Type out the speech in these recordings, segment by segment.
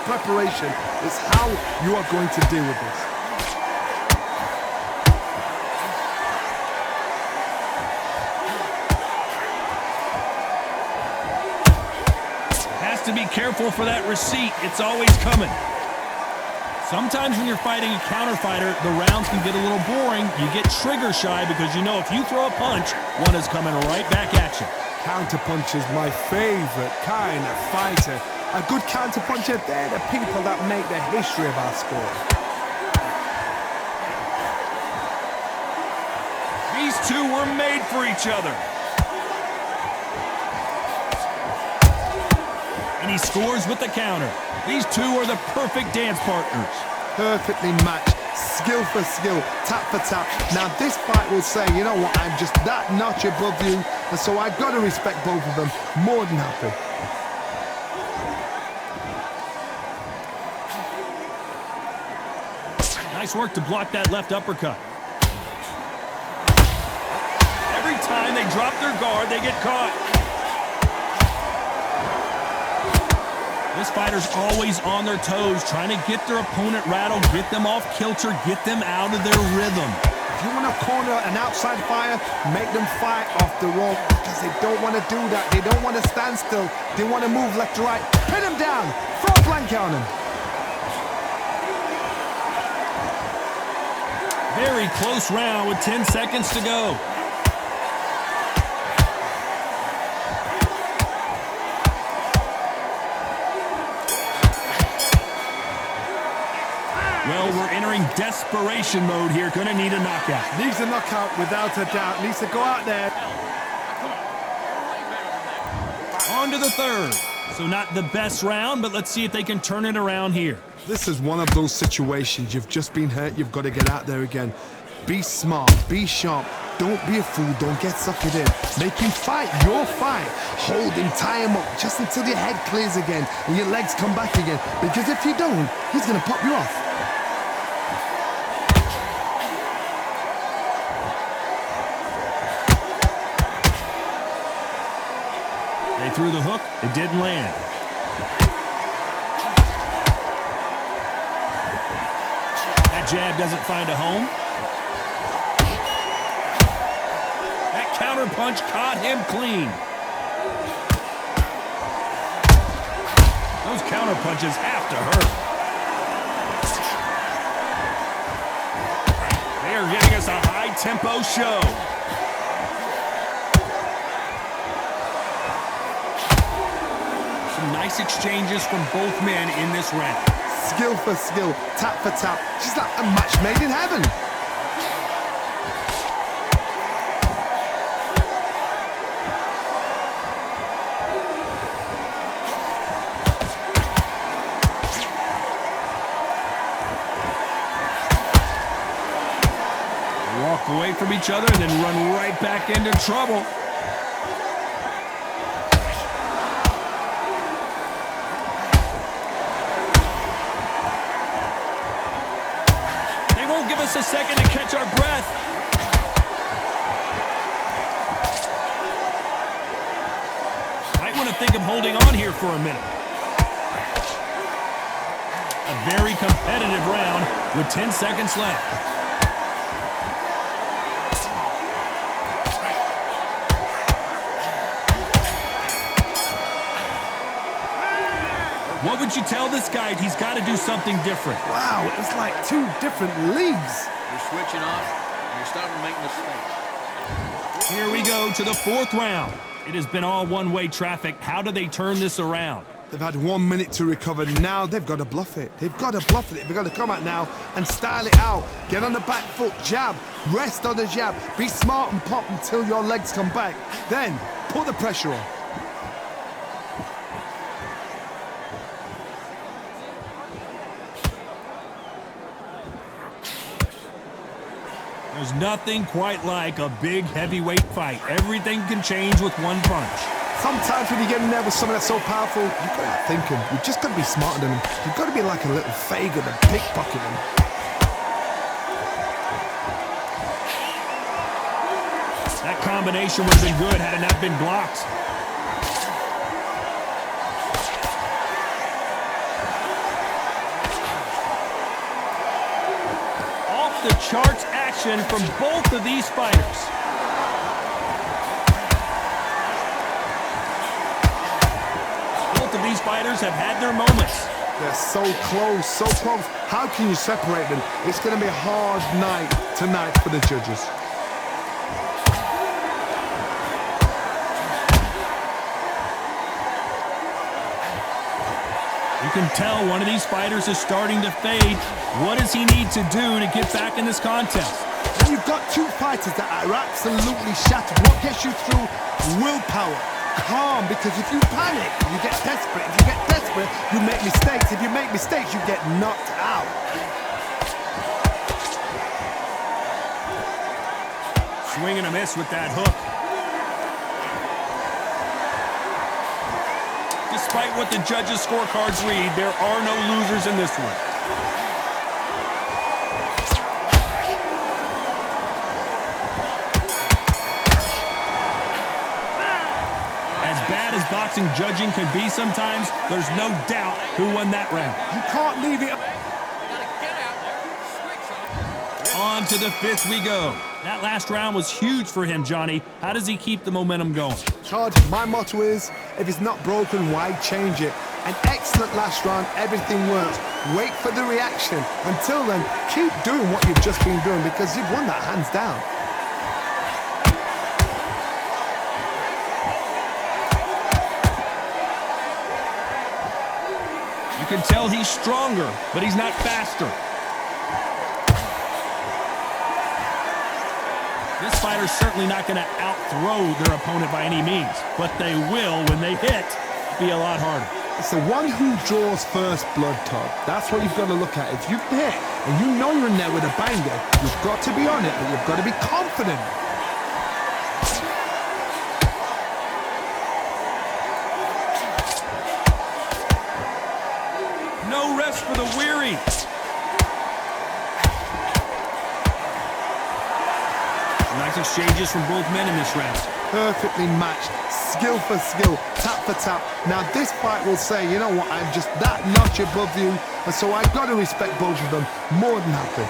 preparation is how you are going to deal with this. Has to be careful for that receipt. It's always coming. Sometimes when you're fighting a counter fighter, the rounds can get a little boring. You get trigger shy because you know if you throw a punch, one is coming right back at you. Counter punch is my favorite kind of fighter. A good counter puncher, they're the people that make the history of our sport. These two were made for each other. And he scores with the counter. These two are the perfect dance partners. Perfectly matched, skill for skill, tap for tap. Now this fight will say, you know what, I'm just that notch above you, and so I've got to respect both of them. More than happy. Nice work to block that left uppercut. Every time they drop their guard, they get caught. This fighter's always on their toes, trying to get their opponent rattled, get them off kilter, get them out of their rhythm. If you want to corner an outside fighter, make them fight off the rope because they don't want to do that. They don't want to stand still. They want to move left to right. Pin them down. Throw a blanket on them. Very close round with 10 seconds to go. Well, we're entering desperation mode here. Gonna need a knockout. Needs a knockout without a doubt. Needs to go out there. On to the third. So not the best round, but let's see if they can turn it around here. This is one of those situations. You've just been hurt. You've got to get out there again. Be smart. Be sharp. Don't be a fool. Don't get suckered in. Make him fight your fight. Hold him. Tie him up just until your head clears again and your legs come back again. Because if you don't, he's going to pop you off. They threw the hook. It didn't land. That jab doesn't find a home. That counter punch caught him clean. Those counter punches have to hurt. They are giving us a high-tempo show. Some nice exchanges from both men in this round. Skill for skill, tap for tap. Just like a match made in heaven. Walk away from each other and then run right back into trouble. They won't give us a second to catch our breath. Might want to think of holding on here for a minute. A very competitive round with 10 seconds left. What would you tell this guy? He's got to do something different. Wow, it's like two different leagues. You're switching off, and you're starting to make mistakes. Here we go to the fourth round. It has been all one-way traffic. How do they turn this around? They've had 1 minute to recover. Now they've got to bluff it. They've got to bluff it. They've got to come out now and style it out. Get on the back foot, jab, rest on the jab. Be smart and pop until your legs come back. Then put the pressure on. There's nothing quite like a big heavyweight fight. Everything can change with one punch. Sometimes when you get in there with someone that's so powerful, you've got to think him. You've just got to be smarter than him. You've got to be like a little Fagin and pickpocket him. That combination would have been good had it not been blocked. off-the-charts action from both of these fighters. Both of these fighters have had their moments. They're so close, so close. How can you separate them? It's going to be a hard night tonight for the judges. You can tell one of these fighters is starting to fade. What does he need to do to get back in this contest? When you've got two fighters that are absolutely shattered, what gets you through? Willpower. Calm, because if you panic, you get desperate. If you get desperate, you make mistakes. If you make mistakes, you get knocked out. Swing and a miss with that hook. Despite what the judges' scorecards read, there are no losers in this one. As bad as boxing judging can be sometimes, there's no doubt who won that round. You can't leave it. On to the fifth we go. That last round was huge for him, Johnny. How does he keep the momentum going? Todd, my motto is, if it's not broken, why change it? An excellent last round, everything works. Wait for the reaction. Until then, keep doing what you've just been doing because you've won that hands down. You can tell he's stronger, but he's not faster. This fighter's certainly not going to out-throw their opponent by any means, but they will, when they hit, be a lot harder. It's the one who draws first blood, Todd. That's what you've got to look at. If you've hit and you know you're in there with a banger, you've got to be on it, but you've got to be confident. No rest for the weary. Nice exchanges from both men in this round. Perfectly matched, skill for skill, tap for tap. Now this fight will say, you know what, I'm just that notch above you, and so I've got to respect both of them more than happy.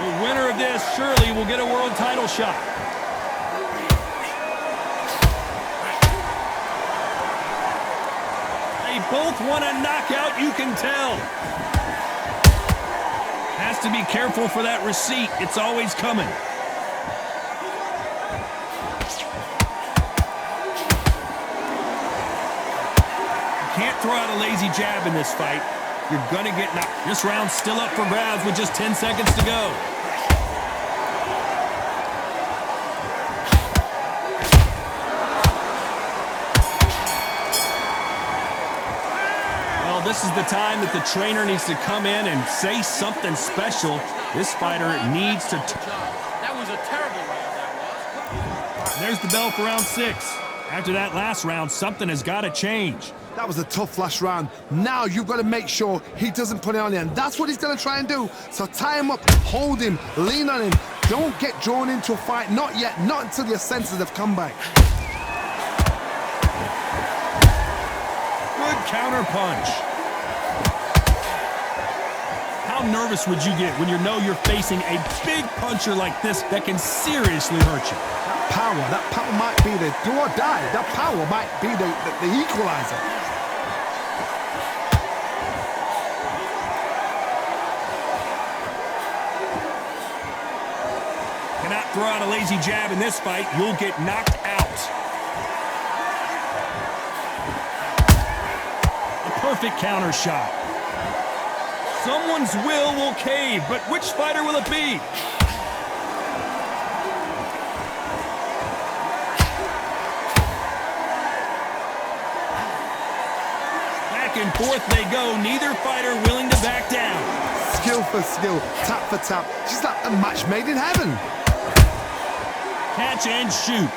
The winner of this surely will get a world title shot. Both want a knockout, you can tell. Has to be careful for that receipt. It's always coming. You can't throw out a lazy jab in this fight. You're gonna get knocked. This round's still up for grabs with just 10 seconds to go. This is the time that the trainer needs to come in and say something special. This fighter needs to... That was a terrible round, that was. There's the bell for round 6. After that last round, something has got to change. That was a tough last round. Now you've got to make sure he doesn't put it on you, and that's what he's going to try and do. So tie him up, hold him, lean on him. Don't get drawn into a fight. Not yet. Not until your senses have come back. Good counter punch. How nervous would you get when you know you're facing a big puncher like this that can seriously hurt you? That power might be the do or die. That power might be the equalizer. Cannot throw out a lazy jab in this fight. You'll get knocked out. A perfect counter shot. Someone's will cave, but which fighter will it be? Back and forth they go, neither fighter willing to back down. Skill for skill, tap for tap. She's like a match made in heaven. Catch and shoot.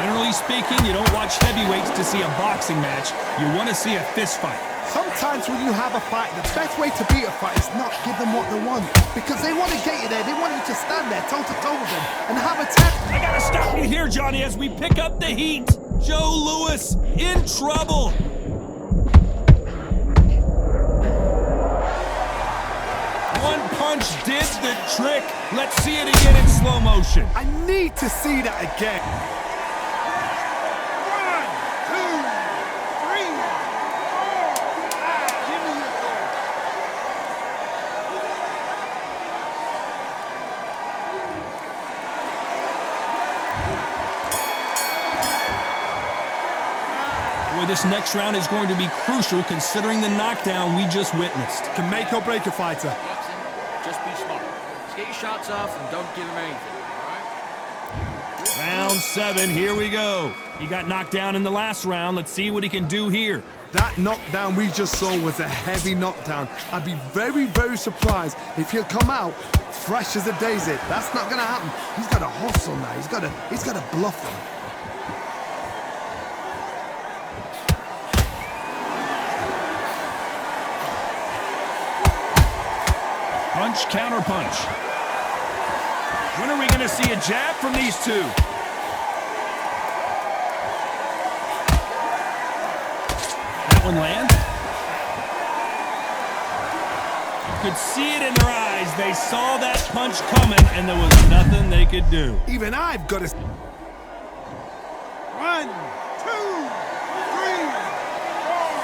Generally speaking, you don't watch heavyweights to see a boxing match. You want to see a fist fight. Sometimes when you have a fight, the best way to beat a fight is not give them what they want. Because they want to get you there. They want you to stand there toe-to-toe with them and have a tap. I gotta stop you here, Johnny, as we pick up the heat. Joe Louis in trouble. One punch did the trick. Let's see it again in slow motion. I need to see that again. 1, 2, 3, 4, 5. Boy, this next round is going to be crucial considering the knockdown we just witnessed. Can make or break a fighter. Just be smart. Just get your shots off and don't give him anything, all right? Round 7, here we go. He got knocked down in the last round. Let's see what he can do here. That knockdown we just saw was a heavy knockdown. I'd be very, very surprised if he'll come out fresh as a daisy. That's not gonna happen. He's got to hustle now. He's got to bluff him. Punch, counter punch. When are we going to see a jab from these two? That one lands. You could see it in their eyes. They saw that punch coming, and there was nothing they could do. Even I've got to... 1, 2, 3, 4, 5.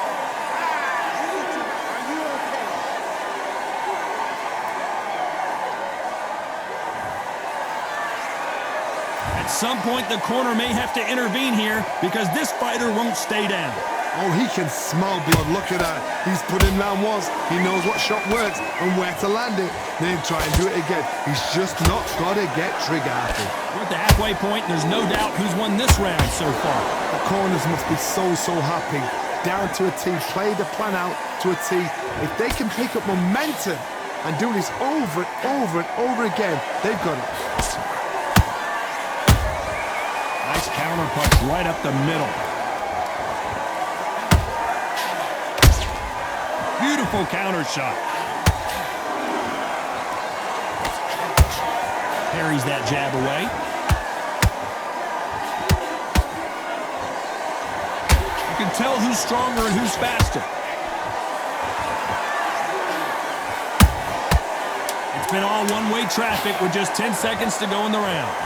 At some point, the corner may have to intervene here because this fighter won't stay down. Oh, he can smell blood. Look at that. He's put in round 1s. He knows what shot works and where to land it. Then try and do it again. He's just not got to get trigger happy. We're at the halfway point. There's no doubt who's won this round so far. The corners must be so happy. Down to a T. Play the plan out to a T. If they can pick up momentum and do this over and over and over again, they've got it. Nice counter punch right up the middle. Beautiful counter shot. Parries that jab away. You can tell who's stronger and who's faster. It's been all one-way traffic with just 10 seconds to go in the round.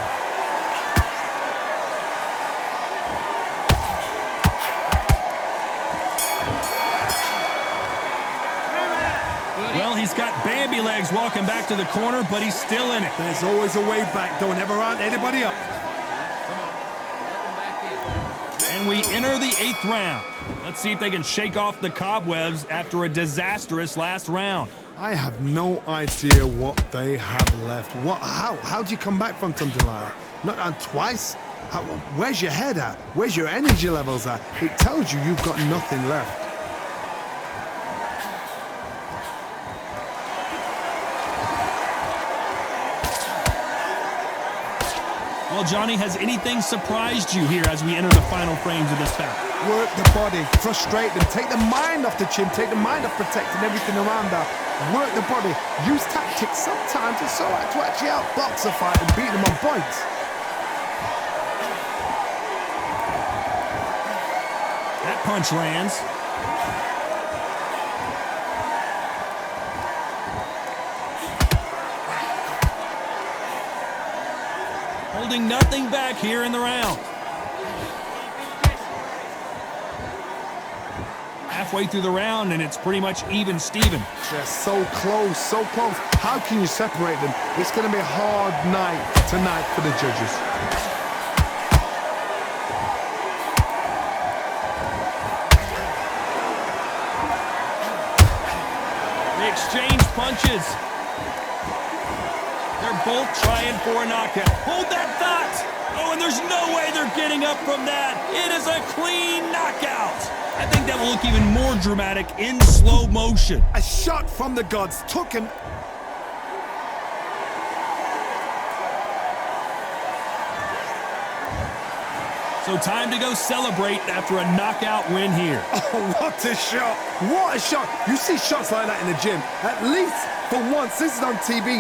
Well, he's got Bambi legs walking back to the corner, but he's still in it. There's always a way back. Don't ever round anybody up. And we enter the 8th round. Let's see if they can shake off the cobwebs after a disastrous last round. I have no idea what they have left. How do you come back from something like that? Not on twice? Where's your head at? Where's your energy levels at? It tells you you've got nothing left. Well, Johnny, has anything surprised you here as we enter the final frames of this bout? Work the body, frustrate them, take the mind off the chin, take the mind off protecting everything around that. Work the body, use tactics. Sometimes it's all right to actually outbox a fight and beat them on points. That punch lands. Holding nothing back here in the round. Halfway through the round, and it's pretty much even Steven. They're so close, so close. How can you separate them? It's going to be a hard night tonight for the judges. They exchange punches. They're both trying for a knockout. Hold that thought. Oh, and there's no way they're getting up from that. It is a clean knockout. I think that will look even more dramatic in slow motion. A shot from the gods took him. So So time to go celebrate after a knockout win here. Oh, what a shot. What a shot. You see shots like that in the gym. At least for once, this is on TV.